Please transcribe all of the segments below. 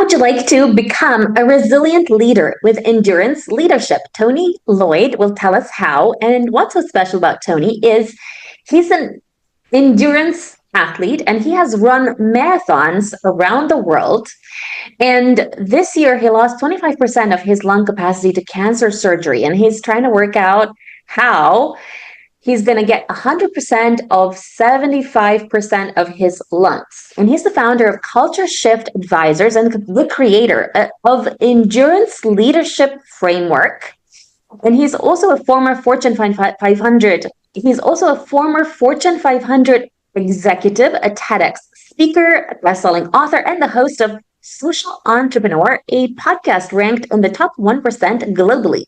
would you like to become a resilient leader with endurance leadership? Tony Loyd will tell us how. And what's so special about Tony is he's an endurance athlete and he has run marathons around the world. And this year he lost 25% of his lung capacity to cancer surgery. And he's trying to work out how he's going to get 100% of 75% of his lungs. And he's the founder of Culture Shift Advisors and the creator of Endurance Leadership Framework. And he's also a former Fortune 500. He's also a former Fortune 500 executive, a TEDx speaker, a bestselling author, and the host of Social Entrepreneur, a podcast ranked in the top 1% globally.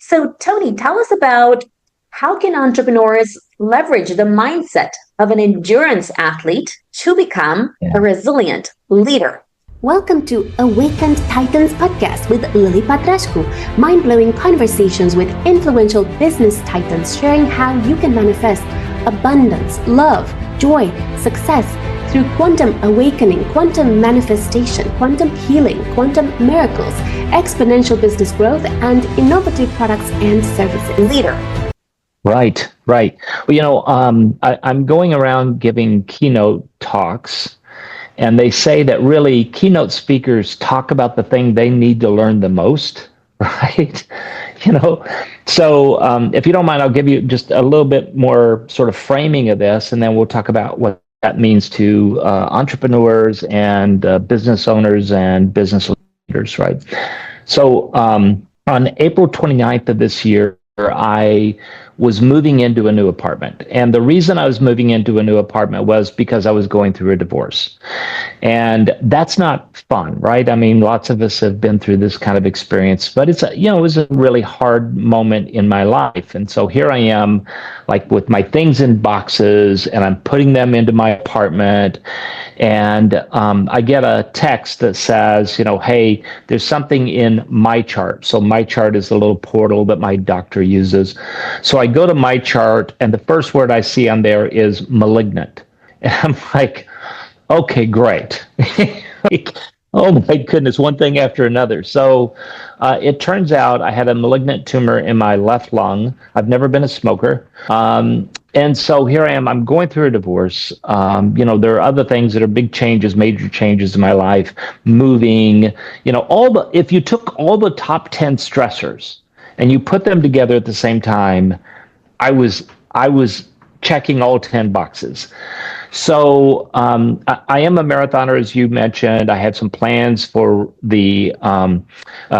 So, Tony, tell us about how can entrepreneurs leverage the mindset of an endurance athlete to become a resilient leader? Welcome to Awakened Titans podcast with Lily Patrascu, mind-blowing conversations with influential business titans sharing how you can manifest abundance, love, joy, success through quantum awakening, quantum manifestation, quantum healing, quantum miracles, exponential business growth, and innovative products and services. Leader. Right. Well, I'm going around giving keynote talks, and they say that really keynote speakers talk about the thing they need to learn the most, right? So if you don't mind, I'll give you just a little bit more sort of framing of this, and then we'll talk about what that means to entrepreneurs and business owners and business leaders, right? So on April 29th of this year, I was moving into a new apartment. And the reason I was moving into a new apartment was because I was going through a divorce. And that's not fun, right? I mean, lots of us have been through this kind of experience, but it was a really hard moment in my life. And so here I am, like with my things in boxes, and I'm putting them into my apartment. And I get a text that says, hey, there's something in my chart. So my chart is the little portal that my doctor uses. So I go to my chart, and the first word I see on there is malignant. And I'm like, okay, great. Oh my goodness, one thing after another. So it turns out I had a malignant tumor in my left lung. I've never been a smoker. And so here I am, I'm going through a divorce. There are other things that are big changes, major changes in my life, moving, if you took all the top 10 stressors and you put them together at the same time, I was checking all 10 boxes. So I am a marathoner, as you mentioned. I had some plans for the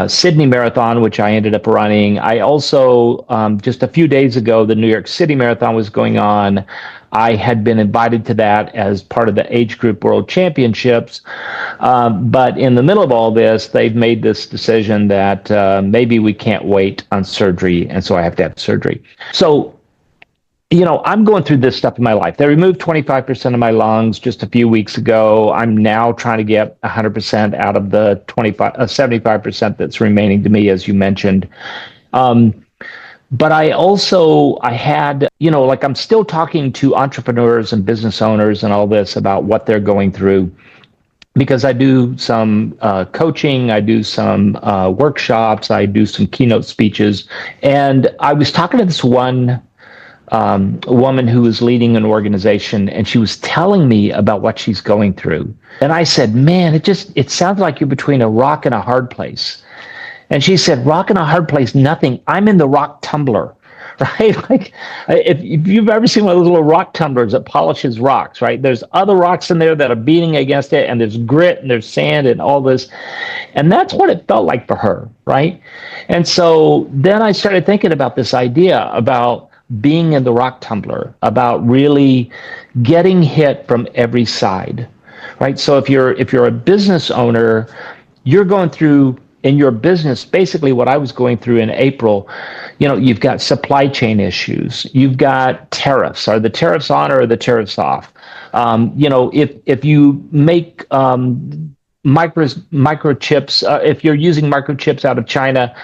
Sydney Marathon, which I ended up running. I also, just a few days ago, the New York City Marathon was going on. I had been invited to that as part of the Age Group World Championships. But in the middle of all this, they've made this decision that maybe we can't wait on surgery, and so I have to have surgery. So I'm going through this stuff in my life. They removed 25% of my lungs just a few weeks ago. I'm now trying to get 100% out of the 75% that's remaining to me, as you mentioned. But I had, I'm still talking to entrepreneurs and business owners and all this about what they're going through, because I do some coaching, I do some workshops, I do some keynote speeches. And I was talking to this one woman who was leading an organization, and she was telling me about what she's going through. And I said, man, it sounds like you're between a rock and a hard place. And she said, rock and a hard place, nothing. I'm in the rock tumbler, right? Like if you've ever seen one of those little rock tumblers that polishes rocks, right? There's other rocks in there that are beating against it, and there's grit and there's sand and all this. And that's what it felt like for her, right? And so then I started thinking about this idea about being in the rock tumbler, about really getting hit from every side, right? So if you're a business owner, you're going through in your business basically what I was going through in April. You've got supply chain issues, you've got tariffs. Are the tariffs on or are the tariffs off? If you make microchips, if you're using microchips out of China,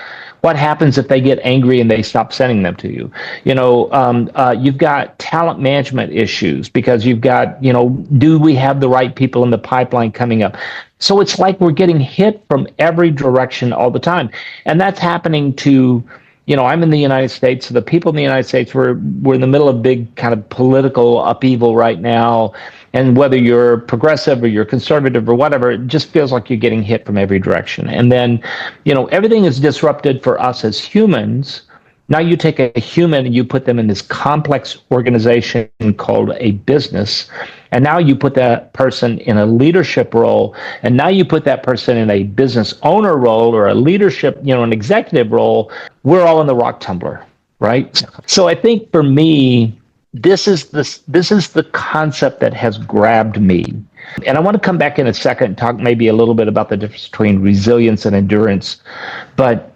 what happens if they get angry and they stop sending them to you? You've got talent management issues because you've got, do we have the right people in the pipeline coming up? So it's like we're getting hit from every direction all the time. And that's happening to, I'm in the United States. So the people in the United States, we're in the middle of big kind of political upheaval right now. And whether you're progressive or you're conservative or whatever, it just feels like you're getting hit from every direction. And then, everything is disrupted for us as humans. Now you take a human and you put them in this complex organization called a business. And now you put that person in a leadership role. And now you put that person in a business owner role or a leadership, an executive role. We're all in the rock tumbler, right? So I think for me, this is the concept that has grabbed me. And I want to come back in a second and talk maybe a little bit about the difference between resilience and endurance. But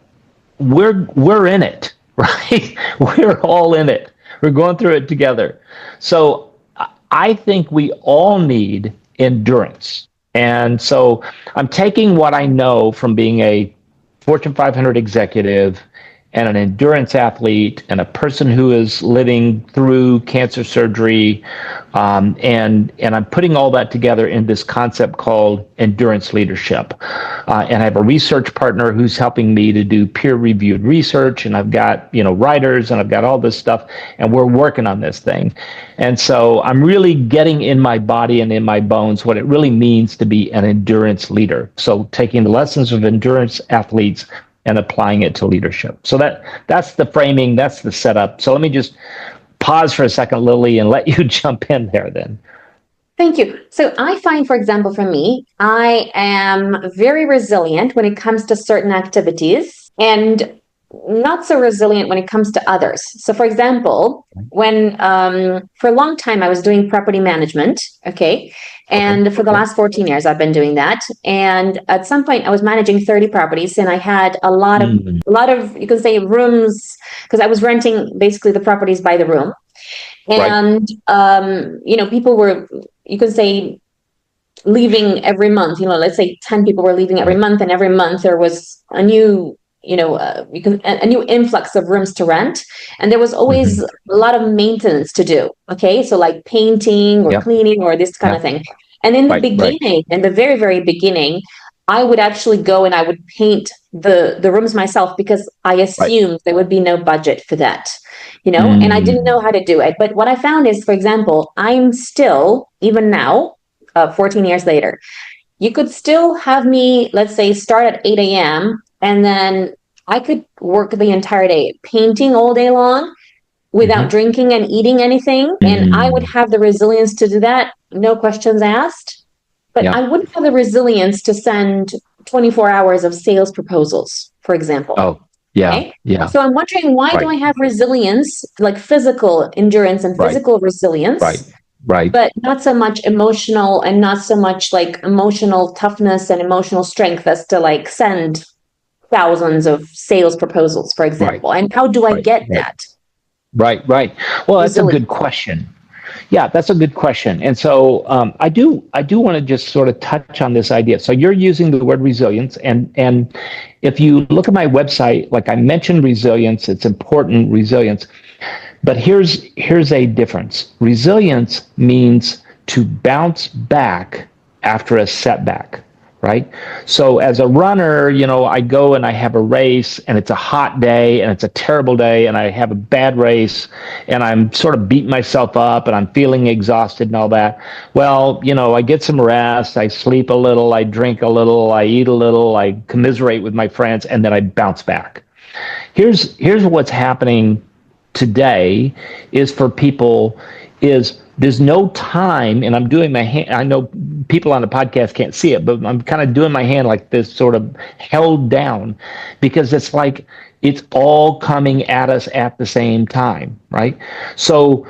we're in it, right? We're all in it. We're going through it together. So I think we all need endurance. And so I'm taking what I know from being a Fortune 500 executive and an endurance athlete and a person who is living through cancer surgery. And I'm putting all that together in this concept called endurance leadership. And I have a research partner who's helping me to do peer-reviewed research. And I've got, writers, and I've got all this stuff. And we're working on this thing. And so I'm really getting in my body and in my bones what it really means to be an endurance leader. So taking the lessons of endurance athletes and applying it to leadership. So that's the framing, that's the setup. So let me just pause for a second, Lily, and let you jump in there then. Thank you. So I find, for example, for me, I am very resilient when it comes to certain activities and not so resilient when it comes to others. So for example, when for a long time I was doing property management, okay? And for the last 14 years, I've been doing that. And at some point I was managing 30 properties and I had a lot of, you can say, rooms, because I was renting basically the properties by the room. And, people were, you could say, leaving every month, let's say 10 people were leaving every month, and every month there was a new, a new influx of rooms to rent. And there was always a lot of maintenance to do. Okay. So like painting or cleaning or this kind of thing. And in the beginning, in the very, very beginning, I would actually go and I would paint the rooms myself because I assumed there would be no budget for that, and I didn't know how to do it. But what I found is, for example, I'm still, even now, 14 years later, you could still have me, let's say, start at 8 a.m. and then I could work the entire day painting all day long without drinking and eating anything. And I would have the resilience to do that, no questions asked. But I wouldn't have the resilience to send 24 hours of sales proposals, for example. Oh, yeah. So I'm wondering, why do I have resilience, like physical endurance and physical resilience, but not so much emotional and not so much like emotional toughness and emotional strength as to like send thousands of sales proposals, for example? And how do I get that? Right. Well, that's a good question. Yeah, that's a good question. And so I do want to just sort of touch on this idea. So you're using the word resilience, and if you look at my website, like I mentioned resilience, it's important, resilience. But here's a difference. Resilience means to bounce back after a setback, right? So as a runner, I go and I have a race and it's a hot day and it's a terrible day and I have a bad race and I'm sort of beating myself up and I'm feeling exhausted and all that. Well, I get some rest, I sleep a little, I drink a little, I eat a little, I commiserate with my friends, and then I bounce back. Here's what's happening today is for people is there's no time, and I'm doing my hand. I know people on the podcast can't see it, but I'm kind of doing my hand like this, sort of held down, because it's like it's all coming at us at the same time, right? So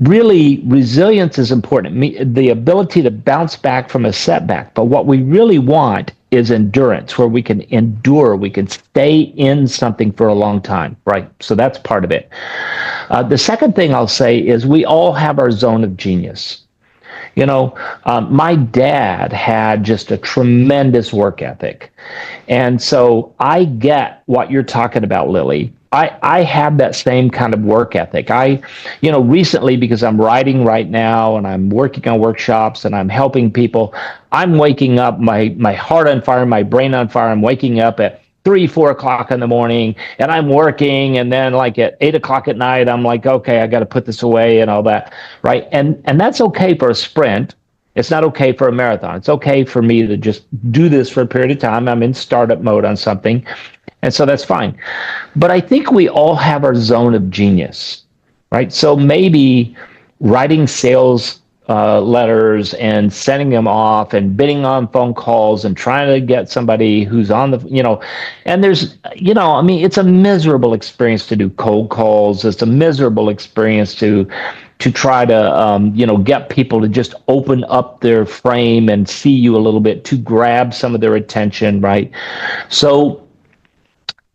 really, resilience is important, the ability to bounce back from a setback. But what we really want is endurance, where we can endure, we can stay in something for a long time, right? So that's part of it. The second thing I'll say is we all have our zone of genius. My dad had just a tremendous work ethic. And so I get what you're talking about, Lily. I have that same kind of work ethic. Recently, because I'm writing right now and I'm working on workshops and I'm helping people, I'm waking up, my heart on fire, my brain on fire. I'm waking up at 3, 4 o'clock in the morning and I'm working. And then like at 8 o'clock at night, I'm like, okay, I got to put this away and all that. Right. And that's okay for a sprint. It's not okay for a marathon. It's okay for me to just do this for a period of time. I'm in startup mode on something. And so that's fine. But I think we all have our zone of genius, right? So maybe writing sales letters and sending them off and bidding on phone calls and trying to get somebody who's on and it's a miserable experience to do cold calls. It's a miserable experience to try to get people to just open up their frame and see you a little bit, to grab some of their attention, right? So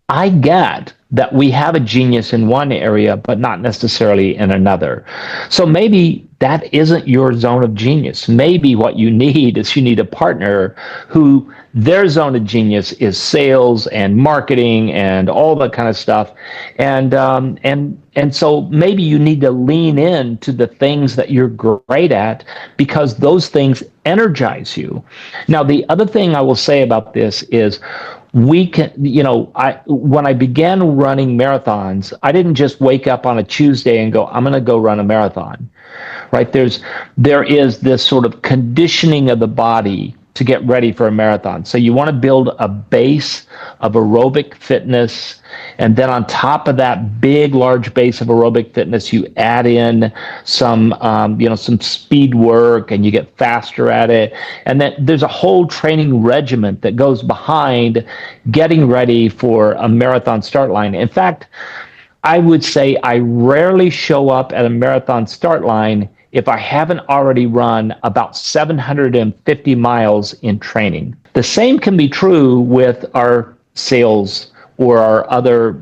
I get that we have a genius in one area, but not necessarily in another. So maybe that isn't your zone of genius. Maybe what you need is a partner who their zone of genius is sales and marketing and all that kind of stuff. And so maybe you need to lean into the things that you're great at, because those things energize you. Now, the other thing I will say about this is, we can, when I began running marathons, I didn't just wake up on a Tuesday and go, I'm going to go run a marathon, right? There is this sort of conditioning of the body to get ready for a marathon. So you want to build a base of aerobic fitness. And then on top of that big, large base of aerobic fitness, you add in some speed work, and you get faster at it. And then there's a whole training regimen that goes behind getting ready for a marathon start line. In fact, I would say I rarely show up at a marathon start line if I haven't already run about 750 miles in training. The same can be true with our sales or our other,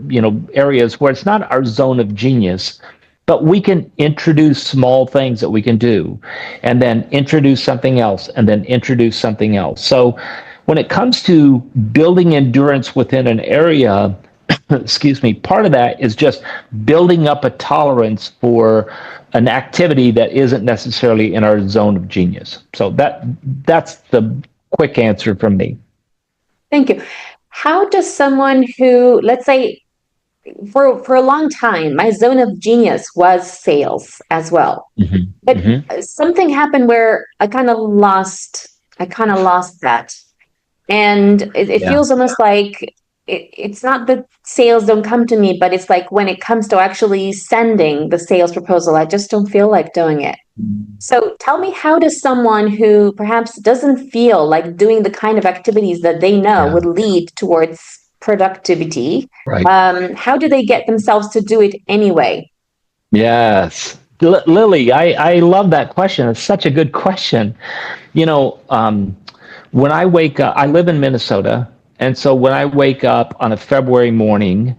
areas where it's not our zone of genius, but we can introduce small things that we can do, and then introduce something else, and then introduce something else. So when it comes to building endurance within an area, excuse me, part of that is just building up a tolerance for an activity that isn't necessarily in our zone of genius. So that's the quick answer from me. Thank you. How does someone who, let's say, for a long time, my zone of genius was sales as well. Mm-hmm. But Mm-hmm. something happened where I kind of lost that. And it Yeah. feels almost like it's not that sales don't come to me, but it's like when it comes to actually sending the sales proposal, I just don't feel like doing it. So tell me, how does someone who perhaps doesn't feel like doing the kind of activities that they know Yeah. would lead towards productivity, Right. how do they get themselves to do it anyway? Yes. Lily, I love that question. It's such a good question. When I wake up, I live in Minnesota. And so when I wake up on a February morning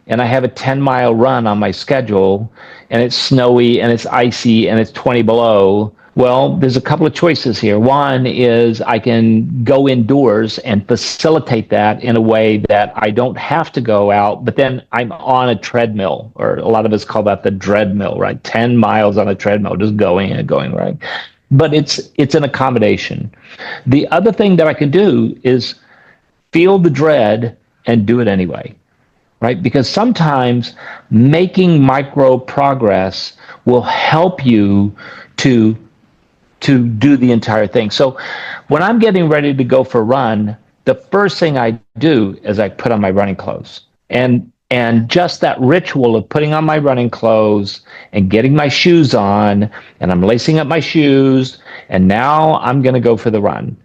and I have a 10-mile run on my schedule, and it's snowy and it's icy and it's 20 below, well, there's a couple of choices here. One is I can go indoors and facilitate that in a way that I don't have to go out, but then I'm on a treadmill, or a lot of us call that the dreadmill, right? 10 miles on a treadmill, just going and going, right? But it's an accommodation. The other thing that I can do is feel the dread and do it anyway, right? Because sometimes making micro progress will help you to do the entire thing. So when I'm getting ready to go for a run, the first thing I do is I put on my running clothes. And just that ritual of putting on my running clothes and getting my shoes on, and I'm lacing up my shoes, and now I'm going to go for the run.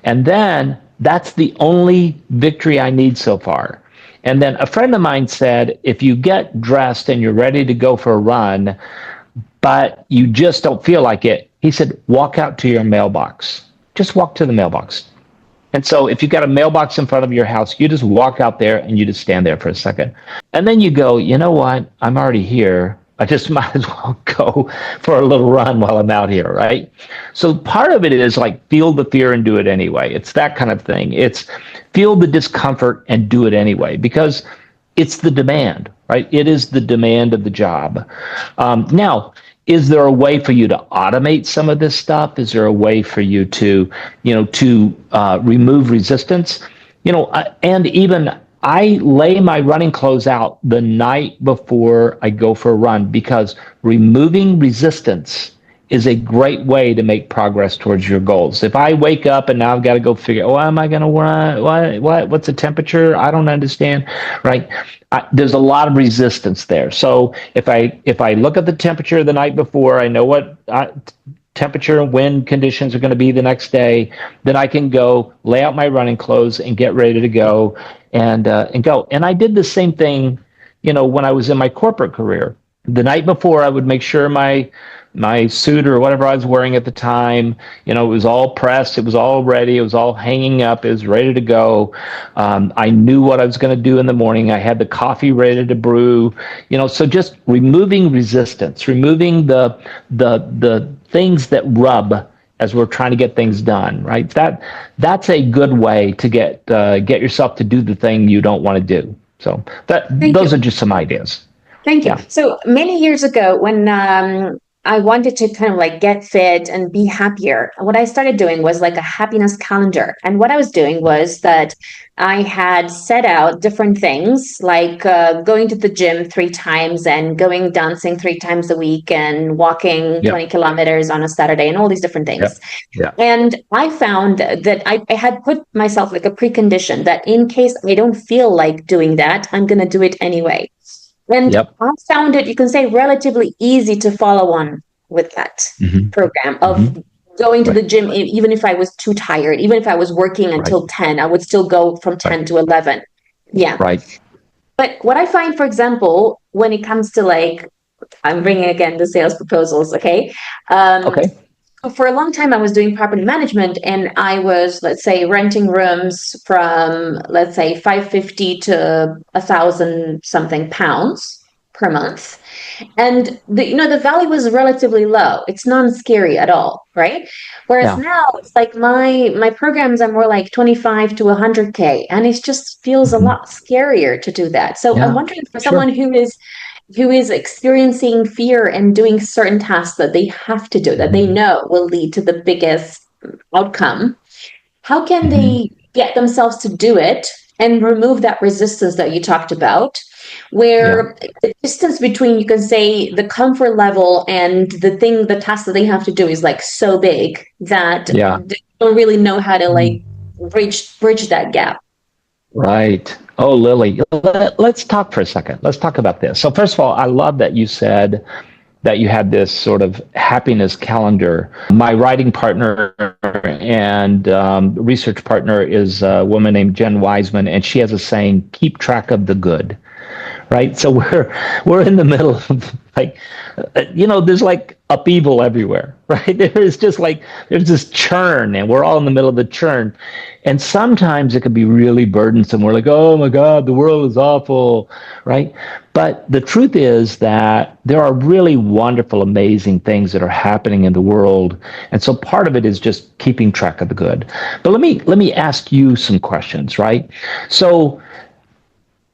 And then that's the only victory I need so far. And then a friend of mine said, if you get dressed and you're ready to go for a run, but you just don't feel like it, he said, walk out to your mailbox. Just walk to the mailbox. And so if you've got a mailbox in front of your house, you just walk out there and you just stand there for a second. And then you go, you know what? I'm already here. I just might as well go for a little run while I'm out here, right? So part of it is like feel the fear and do it anyway. It's that kind of thing. It's feel the discomfort and do it anyway because it's the demand, right? It is the demand of the job. Now, is there a way for you to automate some of this stuff? Is there a way for you to, remove resistance? And even I lay my running clothes out the night before I go for a run because removing resistance is a great way to make progress towards your goals. If I wake up and now I've got to go figure, oh, am I going to run? What's the temperature? I don't understand, right? There's a lot of resistance there. So if I look at the temperature the night before, I know what temperature and wind conditions are going to be the next day, then I can go lay out my running clothes and get ready to go and go. And I did the same thing, when I was in my corporate career. The night before, I would make sure my suit or whatever I was wearing at the time, it was all pressed, it was all ready, it was all hanging up, it was ready to go. I knew what I was going to do in the morning. I had the coffee ready to brew, so just removing resistance, removing the things that rub as we're trying to get things done, right? That's a good way to get yourself to do the thing you don't want to do. So those are just some ideas. Thank you. Yeah. So many years ago, when I wanted to kind of like get fit and be happier, what I started doing was like a happiness calendar. And what I was doing was that I had set out different things like going to the gym 3 times and going dancing 3 times a week and walking 20 kilometers on a Saturday and all these different things. Yeah. And I found that I had put myself like a precondition that in case I don't feel like doing that, I'm going to do it anyway. And I found it, you can say, relatively easy to follow on with that program of going to the gym, even if I was too tired, even if I was working until 10, I would still go from 10 to 11. Yeah. Right. But what I find, for example, when it comes to like, I'm bringing again the sales proposals, okay? For a long time, I was doing property management and I was, let's say, renting rooms from, let's say, 550 to 1,000 something pounds per month. And the value was relatively low. It's non-scary at all, right? Whereas now it's like my programs are more like 25 to 100K and it just feels a lot scarier to do that. So I'm wondering for someone who is experiencing fear and doing certain tasks that they have to do, that they know will lead to the biggest outcome, how can they get themselves to do it and remove that resistance that you talked about, where the distance between, you can say, the comfort level and the task that they have to do is like so big that they don't really know how to like bridge that gap? Right. Oh, Lily, let's talk for a second. Let's talk about this. So first of all, I love that you said that you had this sort of happiness calendar. My writing partner and research partner is a woman named Jen Wiseman, and she has a saying, keep track of the good. Right. So we're in the middle of like, there's like upheaval everywhere, right? There's this churn and we're all in the middle of the churn. And sometimes it can be really burdensome. We're like, oh my God, the world is awful, right? But the truth is that there are really wonderful, amazing things that are happening in the world. And so part of it is just keeping track of the good. But let me ask you some questions, right? So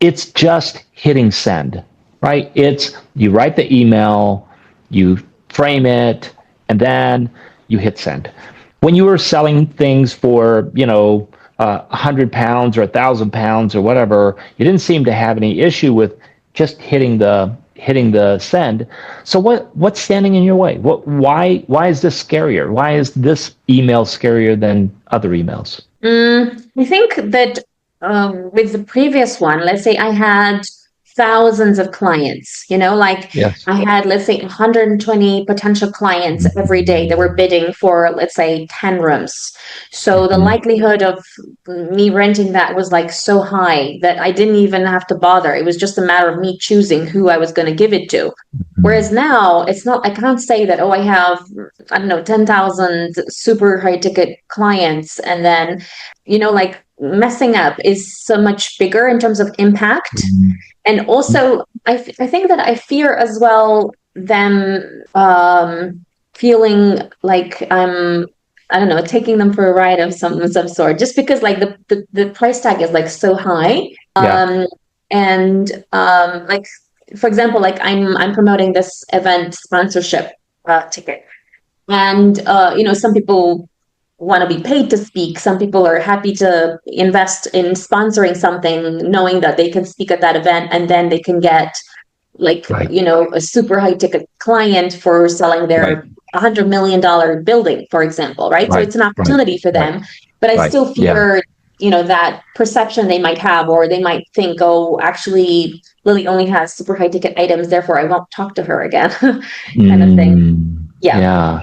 it's just hitting send, right? It's you write the email, you frame it, and then you hit send. When you were selling things for, 100 pounds or 1,000 pounds or whatever, you didn't seem to have any issue with just hitting the send. So what's standing in your way? Why is this scarier? Why is this email scarier than other emails? I think that with the previous one, let's say I had thousands of clients, I had, let's say, 120 potential clients every day that were bidding for, let's say, 10 rooms. So the likelihood of me renting that was like so high that I didn't even have to bother. It was just a matter of me choosing who I was going to give it to. Whereas now it's not, I can't say that, I have, 10,000 super high ticket clients. And then, messing up is so much bigger in terms of impact. And also, I think that I fear as well them feeling like I don't know, taking them for a ride of some sort, just because like the price tag is like so high. Yeah. And like for example, like I'm promoting this event sponsorship ticket, and some people want to be paid to speak. Some people are happy to invest in sponsoring something, knowing that they can speak at that event, and then they can get like Right. a super high ticket client for selling Right. their $100 million building, for example, right? So Right. it's an Right. opportunity for Right. them, but I Right. still Yeah. fear that perception they might have, or they might think, oh, actually Lily only has super high ticket items, therefore I won't talk to her again. Kind of thing. Yeah. Yeah.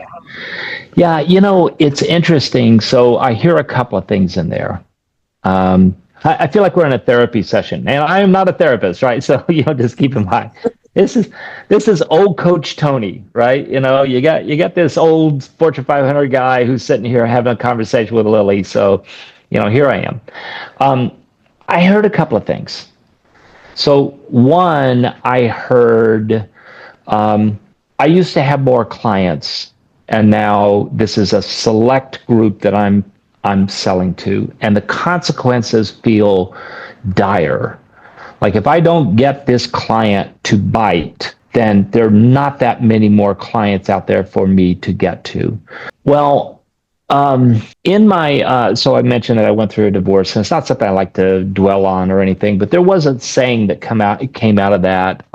Yeah. It's interesting. So I hear a couple of things in there. I feel like we're in a therapy session, and I am not a therapist, right? So just keep in mind, this is old Coach Tony, right? You got this old Fortune 500 guy who's sitting here having a conversation with Lily. So, here I am. I heard a couple of things. So one, I heard I used to have more clients, and now this is a select group that I'm selling to, and the consequences feel dire. Like if I don't get this client to bite, then there are not that many more clients out there for me to get to. Well, in my so I mentioned that I went through a divorce, and it's not something I like to dwell on or anything, but there was a saying that came out of that.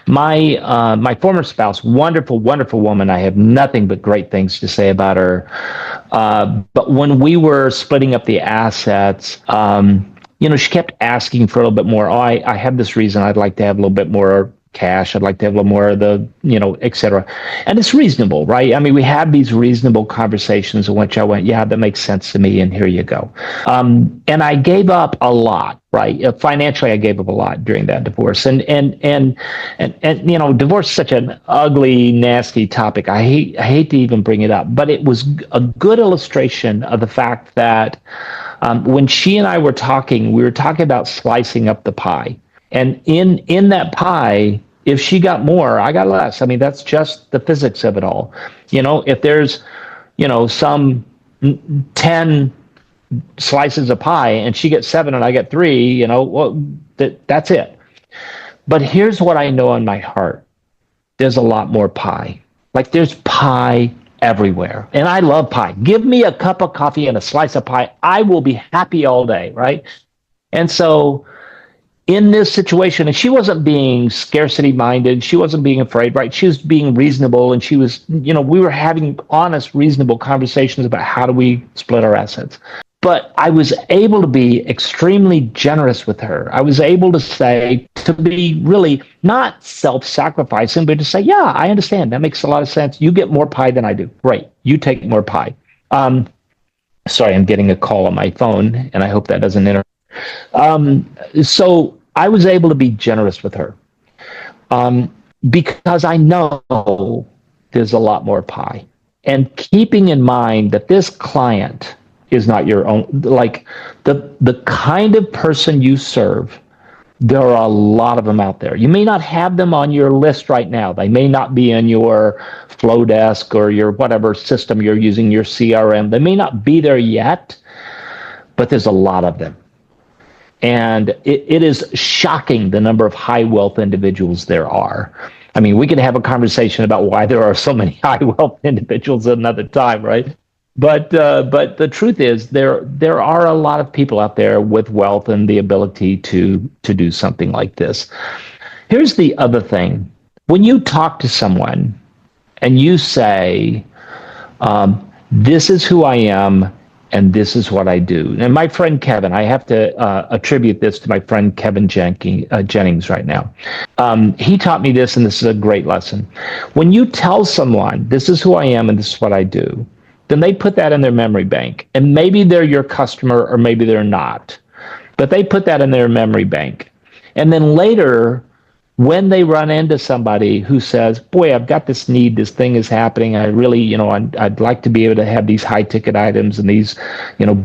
My former spouse, wonderful, wonderful woman. I have nothing but great things to say about her. But when we were splitting up the assets, she kept asking for a little bit more. Oh, I have this reason I'd like to have a little bit more cash. I'd like to have a little more of the, et cetera. And it's reasonable, right? I mean, we had these reasonable conversations in which I went, yeah, that makes sense to me. And here you go. And I gave up a lot, right? Financially, I gave up a lot during that divorce. And divorce is such an ugly, nasty topic. I hate to even bring it up, but it was a good illustration of the fact that when she and I were talking, we were talking about slicing up the pie. And in that pie, if she got more, I got less. I mean, that's just the physics of it all. If there's, some 10 slices of pie and she gets 7 and I get 3, well, that's it. But here's what I know in my heart. There's a lot more pie. Like there's pie everywhere. And I love pie. Give me a cup of coffee and a slice of pie. I will be happy all day, right? And so in this situation, and she wasn't being scarcity minded, she wasn't being afraid, right? She was being reasonable, and she was, we were having honest, reasonable conversations about how do we split our assets. But I was able to be extremely generous with her. I was able to say, to be really not self-sacrificing, but to say, yeah, I understand. That makes a lot of sense. You get more pie than I do. Great. You take more pie. Sorry, I'm getting a call on my phone, and I hope that doesn't interrupt. So I was able to be generous with her because I know there's a lot more pie. And keeping in mind that this client is not your own, like the kind of person you serve, there are a lot of them out there. You may not have them on your list right now. They may not be in your Flowdesk or your whatever system you're using, your CRM. They may not be there yet, but there's a lot of them. And it is shocking the number of high wealth individuals there are. I mean, we could have a conversation about why there are so many high wealth individuals at another time, right? But the truth is there are a lot of people out there with wealth and the ability to do something like this. Here's the other thing. When you talk to someone and you say, this is who I am, and this is what I do. And my friend Kevin, I have to attribute this to my friend Kevin Jennings right now. He taught me this, and this is a great lesson. When you tell someone, this is who I am and this is what I do, then they put that in their memory bank. And maybe they're your customer or maybe they're not. But they put that in their memory bank. And then later, when they run into somebody who says, boy, I've got this need, this thing is happening, I really, I'd like to be able to have these high ticket items and these,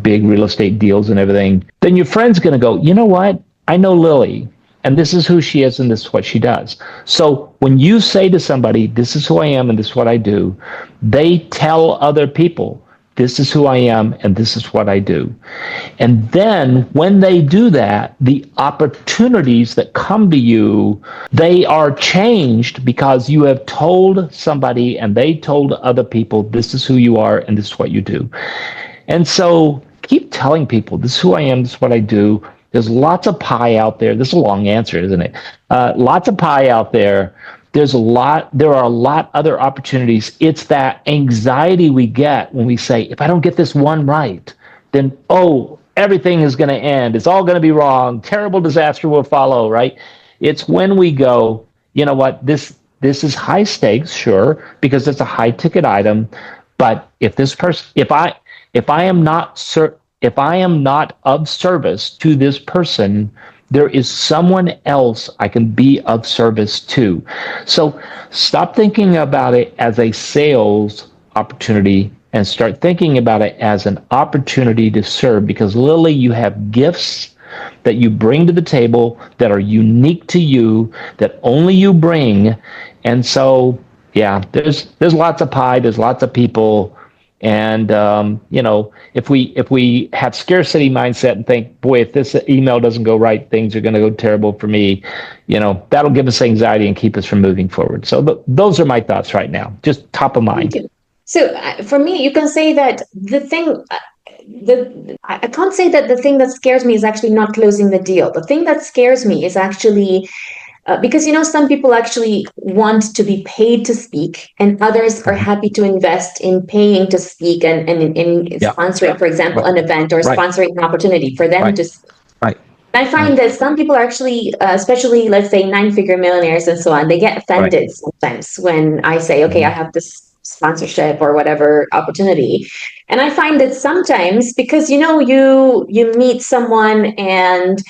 big real estate deals and everything, then your friend's going to go, you know what? I know Lily, and this is who she is, and this is what she does. So when you say to somebody, this is who I am, and this is what I do, they tell other people, this is who I am, and this is what I do. And then when they do that, the opportunities that come to you, they are changed because you have told somebody and they told other people, this is who you are and this is what you do. And so keep telling people, this is who I am, this is what I do. There's lots of pie out there. This is a long answer, isn't it? Lots of pie out there. There are a lot other opportunities. It's that anxiety we get when we say, if I don't get this one right, then, everything is going to end. It's all going to be wrong. Terrible disaster will follow, right? It's when we go, you know what, this is high stakes, sure, because it's a high ticket item. But if I am not of service to this person, there is someone else I can be of service to. So stop thinking about it as a sales opportunity and start thinking about it as an opportunity to serve, because Lily, you have gifts that you bring to the table that are unique to you, that only you bring. And so, yeah, there's lots of pie, there's lots of people. And, if we have scarcity mindset and think, boy, if this email doesn't go right, things are going to go terrible for me, that'll give us anxiety and keep us from moving forward. So those are my thoughts right now, just top of mind. So for me, you can say that I can't say that the thing that scares me is actually not closing the deal. The thing that scares me is actually because, some people actually want to be paid to speak, and others are happy to invest in paying to speak and in sponsoring, for example, an event or sponsoring an opportunity for them to speak. Right. I find that some people are actually, especially, let's say, 9-figure millionaires and so on, they get offended sometimes when I say, okay, I have this sponsorship or whatever opportunity. And I find that sometimes, because, you meet someone and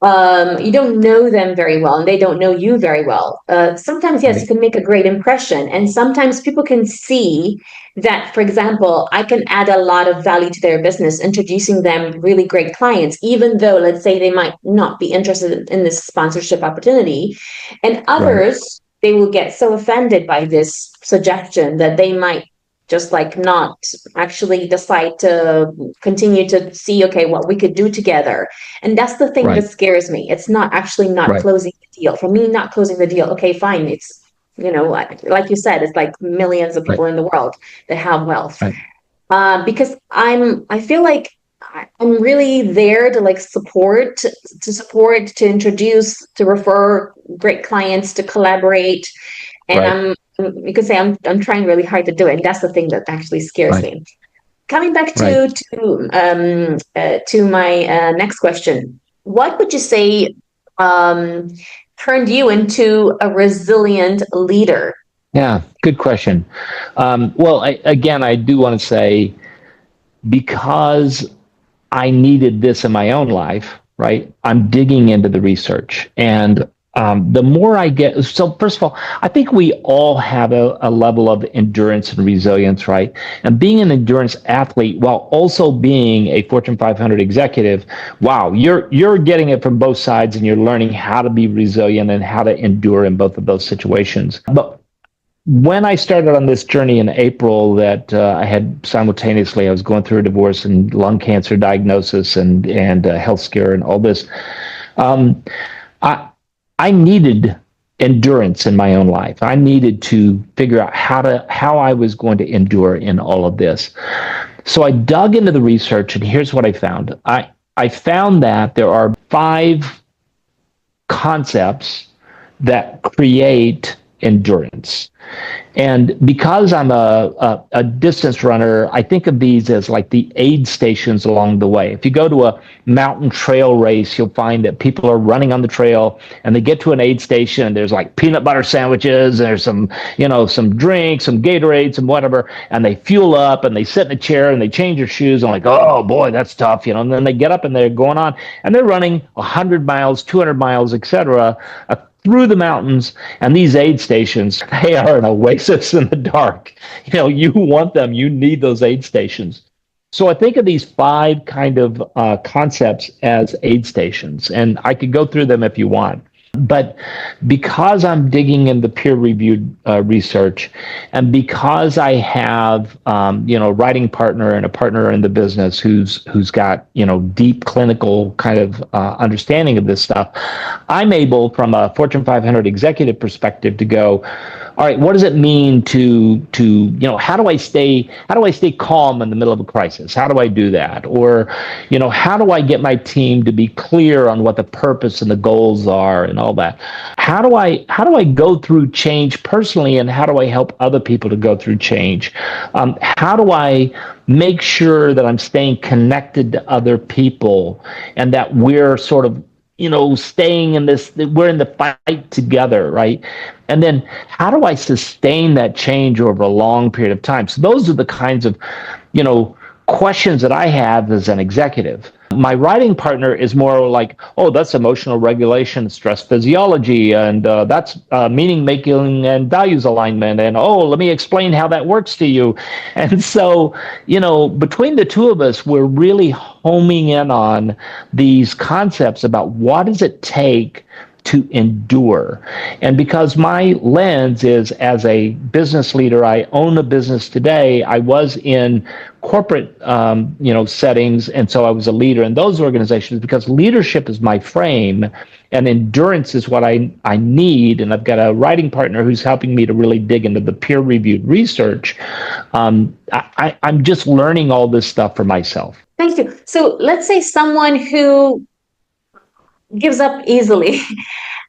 you don't know them very well and they don't know you very well. Sometimes, yes, you can make a great impression. And sometimes people can see that, for example, I can add a lot of value to their business, introducing them really great clients, even though, let's say, they might not be interested in this sponsorship opportunity. And others, they will get so offended by this suggestion that they might just not actually decide to continue to see, okay, what we could do together. And that's the thing that scares me. It's not actually not closing the deal. For me, not closing the deal, okay, fine. It's, like you said, it's like millions of people in the world that have wealth. Because I feel like I'm really there to support, to introduce, to refer great clients, to collaborate. And you could say I'm trying really hard to do it. And that's the thing that actually scares me. Coming back to my next question, what would you say turned you into a resilient leader? Yeah, good question. I do want to say, because I needed this in my own life, right? I'm digging into the research, and the more I get, so first of all, I think we all have a level of endurance and resilience, right? And being an endurance athlete while also being a Fortune 500 executive, wow, you're getting it from both sides, and you're learning how to be resilient and how to endure in both of those situations. But when I started on this journey in April, that I had simultaneously, I was going through a divorce and lung cancer diagnosis and health scare and all this. I needed endurance in my own life. I needed to figure out how I was going to endure in all of this. So I dug into the research, and here's what I found. I found that there are 5 concepts that create endurance. And because I'm a distance runner, I think of these as like the aid stations along the way. If you go to a mountain trail race, you'll find that people are running on the trail and they get to an aid station, and there's like peanut butter sandwiches, and there's some drinks, some Gatorade, some whatever, and they fuel up and they sit in a chair and they change their shoes and like, oh boy, that's tough, and then they get up and they're going on and they're running 100 miles, 200 miles, etc., through the mountains. And these aid stations, they are an oasis in the dark. You want them, you need those aid stations. So I think of these 5 kind of concepts as aid stations, and I could go through them if you want. But because I'm digging into peer-reviewed research, and because I have a writing partner and a partner in the business who's got deep clinical kind of understanding of this stuff, I'm able, from a Fortune 500 executive perspective, to go, all right, what does it mean to how do I stay calm in the middle of a crisis? How do I do that? Or how do I get my team to be clear on what the purpose and the goals are and all that? How do I go through change personally, and how do I help other people to go through change? How do I make sure that I'm staying connected to other people, and that we're sort of staying in this, we're in the fight together, right? And then how do I sustain that change over a long period of time? So those are the kinds of, questions that I have as an executive. My writing partner is more like, oh, that's emotional regulation, stress physiology, and that's meaning making and values alignment. And oh, let me explain how that works to you. And so, between the two of us, we're really homing in on these concepts about what does it take to endure. And because my lens is, as a business leader, I own a business today. I was in corporate settings, and so I was a leader in those organizations, because leadership is my frame and endurance is what I need. And I've got a writing partner who's helping me to really dig into the peer-reviewed research. I'm just learning all this stuff for myself. Thank you. So let's say someone who gives up easily.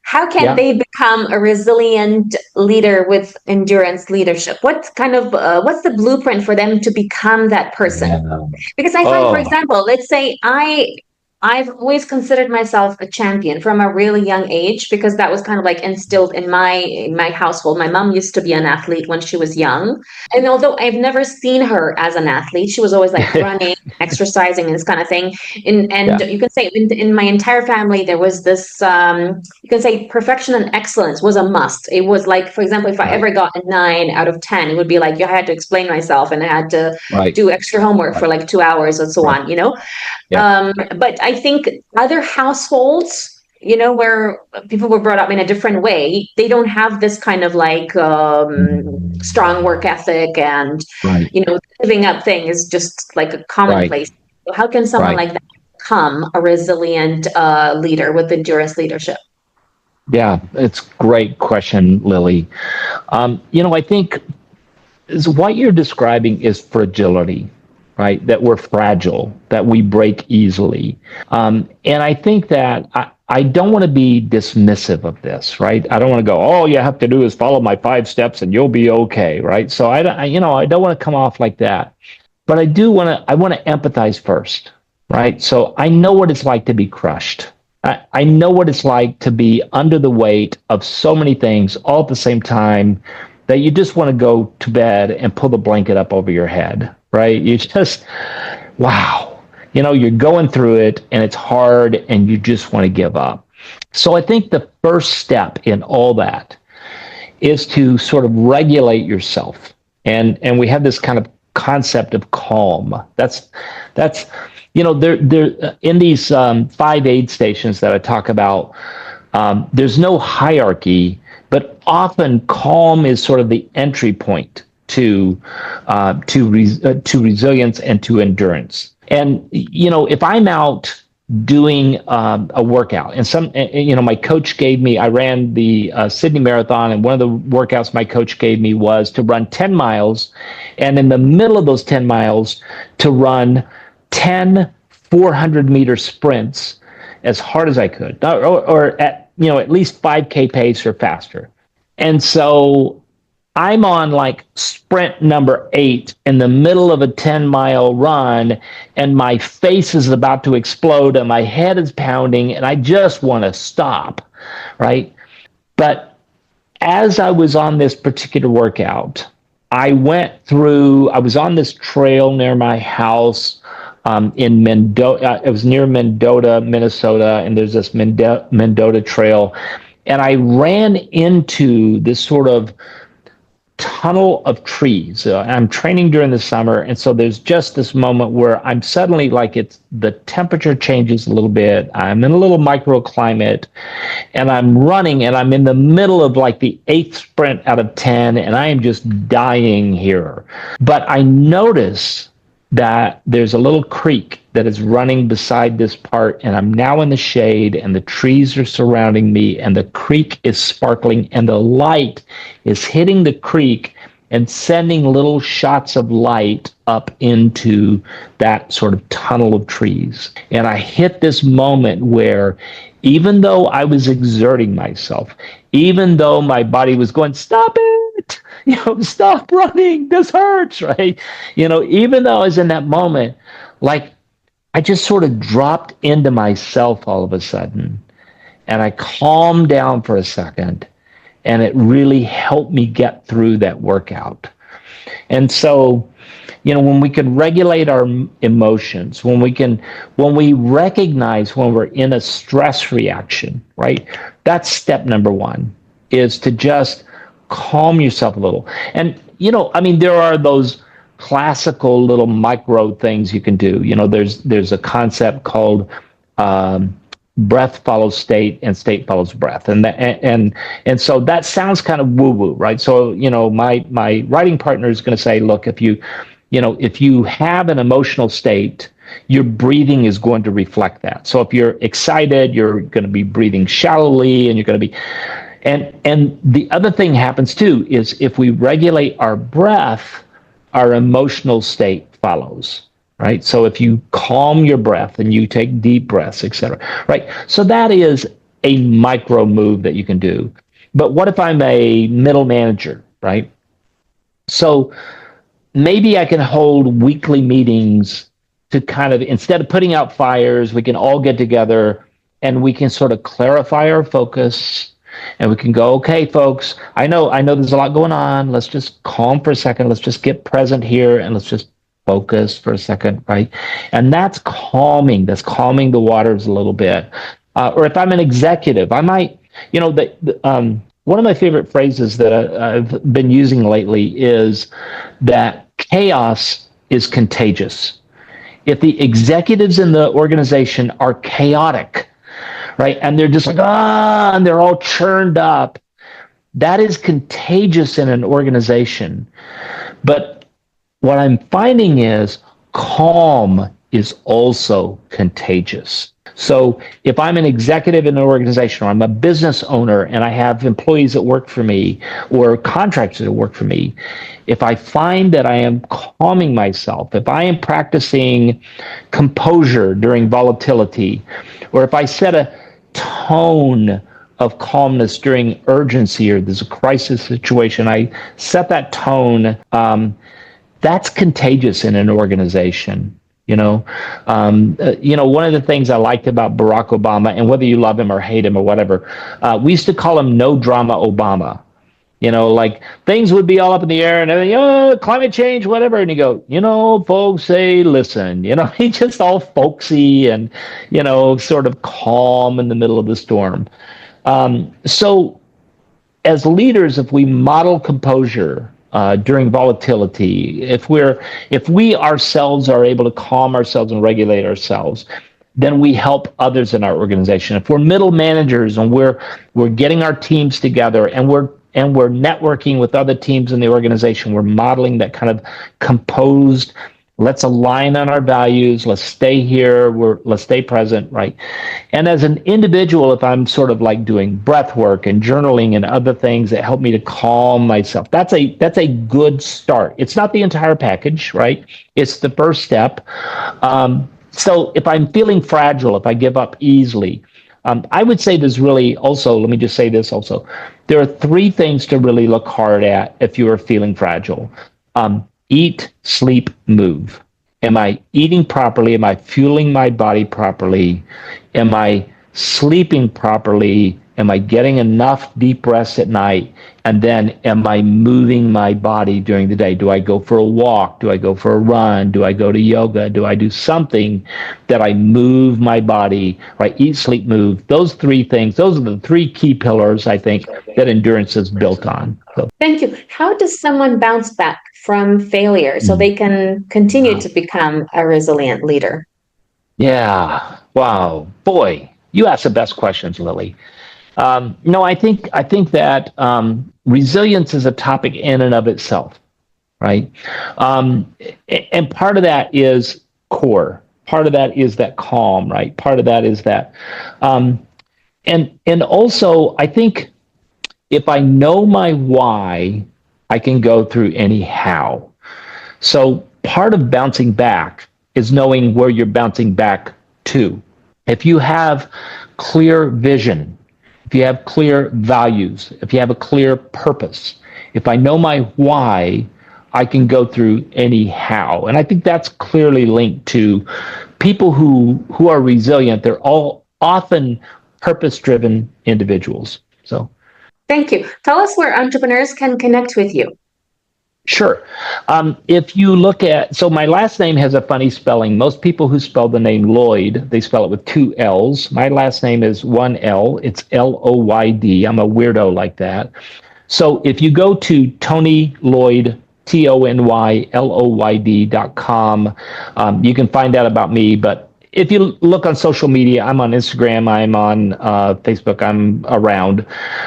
How can they become a resilient leader with endurance leadership? What's the blueprint for them to become that person? Yeah. Because I find, for example, let's say I've always considered myself a champion from a really young age, because that was kind of like instilled in my household. My mom used to be an athlete when she was young. And although I've never seen her as an athlete, she was always like running, exercising, and this kind of thing. And you can say in my entire family, there was this, you can say perfection and excellence was a must. It was like, for example, if I ever got a 9 out of 10, it would be like, I had to explain myself and I had to do extra homework for like 2 hours and so on, But I think other households, where people were brought up in a different way, they don't have this kind of like strong work ethic, and living up thing is just like a commonplace. So how can someone like that become a resilient leader with endurance leadership? Yeah, it's a great question, Lily. I think what you're describing is fragility. Right? That we're fragile, that we break easily. And I think that I don't want to be dismissive of this, right? I don't want to go, all you have to do is follow my 5 steps and you'll be okay, right? So I don't want to come off like that. But I want to empathize first, right? So I know what it's like to be crushed. I know what it's like to be under the weight of so many things all at the same time, that you just want to go to bed and pull the blanket up over your head, right? You just, wow, you're going through it and it's hard and you just want to give up. So I think the first step in all that is to sort of regulate yourself. And we have this kind of concept of calm. That's there in these 5 aid stations that I talk about, there's no hierarchy, but often calm is sort of the entry point to resilience and to endurance. And if I'm out doing a workout, and my coach gave me, I ran the Sydney Marathon, and one of the workouts my coach gave me was to run 10 miles, and in the middle of those 10 miles, to run 10 400-meter sprints as hard as I could, or at least 5K pace or faster. And so I'm on like sprint number 8 in the middle of a 10-mile run, and my face is about to explode and my head is pounding and I just want to stop, right? But as I was on this particular workout, I was on this trail near my house, in Mendota. It was near Mendota, Minnesota, and there's this Mendota trail. And I ran into this sort of tunnel of trees. I'm training during the summer, and so there's just this moment where I'm suddenly like the temperature changes a little bit. I'm in a little microclimate, and I'm running, and I'm in the middle of like the 8th sprint out of 10, and I am just dying here. But I notice that there's a little creek that is running beside this part, and I'm now in the shade, and the trees are surrounding me, and the creek is sparkling, and the light is hitting the creek and sending little shots of light up into that sort of tunnel of trees. And I hit this moment where, even though I was exerting myself, even though my body was going, stop it, stop running, this hurts, right? Even though I was in that moment, like, I just sort of dropped into myself all of a sudden, and I calmed down for a second, and it really helped me get through that workout. And so, when we can regulate our emotions, when we recognize when we're in a stress reaction, right? That's step number one, is to just calm yourself a little. And, there are those classical little micro things you can do. There's a concept called breath follows state and state follows breath, and so that sounds kind of woo woo, right? So my writing partner is going to say, look, if you have an emotional state, your breathing is going to reflect that. So if you're excited, you're going to be breathing shallowly, and you're going to be, and the other thing happens too is if we regulate our breath, our emotional state follows. Right? So if you calm your breath and you take deep breaths, etc. Right? So that is a micro move that you can do. But what if I'm a middle manager, right? So maybe I can hold weekly meetings to kind of, instead of putting out fires, we can all get together and we can sort of clarify our focus, and we can go, okay, folks, I know there's a lot going on. Let's just calm for a second. Let's just get present here, and let's just focus for a second, right? And that's calming. That's calming the waters a little bit. Or if I'm an executive, I might, one of my favorite phrases that I've been using lately is that chaos is contagious. If the executives in the organization are chaotic, right, and they're just like, and they're all churned up, that is contagious in an organization. But what I'm finding is calm is also contagious. So if I'm an executive in an organization, or I'm a business owner and I have employees that work for me or contractors that work for me, if I find that I am calming myself, if I am practicing composure during volatility, or if I set a tone of calmness during urgency, or there's a crisis situation, I set that tone, that's contagious in an organization. One of the things I liked about Barack Obama, and whether you love him or hate him or whatever, we used to call him No Drama Obama. Like things would be all up in the air and everything, climate change, whatever. And you go, folks, hey, listen, he's just all folksy and, sort of calm in the middle of the storm. So as leaders, if we model composure during volatility, if we ourselves are able to calm ourselves and regulate ourselves, then we help others in our organization. If we're middle managers and we're getting our teams together and we're networking with other teams in the organization, we're modeling that kind of composed, let's align on our values, let's stay here, let's stay present, right? And as an individual, if I'm sort of like doing breath work and journaling and other things that help me to calm myself, that's a good start. It's not the entire package, right? It's the first step. So if I'm feeling fragile, if I give up easily, I would say there's really also, let me just say this also, there are 3 things to really look hard at if you are feeling fragile. Eat, sleep, move. Am I eating properly? Am I fueling my body properly? Am I sleeping properly? Am I getting enough deep rest at night? And then am I moving my body during the day? Do I go for a walk? Do I go for a run? Do I go to yoga? Do I do something that I move my body, right? Eat, sleep, move. Those three things, those are the three key pillars, I think, that endurance is built on. So. Thank you. How does someone bounce back from failure so they can continue to become a resilient leader? Yeah. Wow. Boy, you ask the best questions, Lily. No, I think that resilience is a topic in and of itself, right? And part of that is core. Part of that is that calm, right? Part of that is that, and also I think if I know my why, I can go through any how. So part of bouncing back is knowing where you're bouncing back to. If you have clear vision, if you have clear values, if you have a clear purpose, if I know my why, I can go through any how. And I think that's clearly linked to people who are resilient. They're all often purpose-driven individuals. So. Thank you. Tell us where entrepreneurs can connect with you. Sure. If you look at, so my last name has a funny spelling. Most people who spell the name Loyd, they spell it with two L's. My last name is one L. It's Loyd. I'm a weirdo like that. So if you go to Tony Loyd, TonyLoyd.com, you can find out about me. But if you look on social media, I'm on Instagram, I'm on Facebook, I'm around,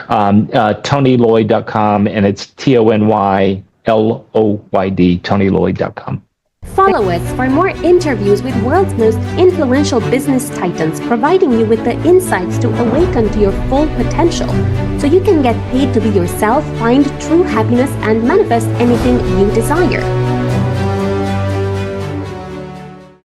TonyLoyd.com, and it's TonyLoyd, TonyLoyd.com. Follow us for more interviews with world's most influential business titans, providing you with the insights to awaken to your full potential so you can get paid to be yourself, find true happiness, and manifest anything you desire.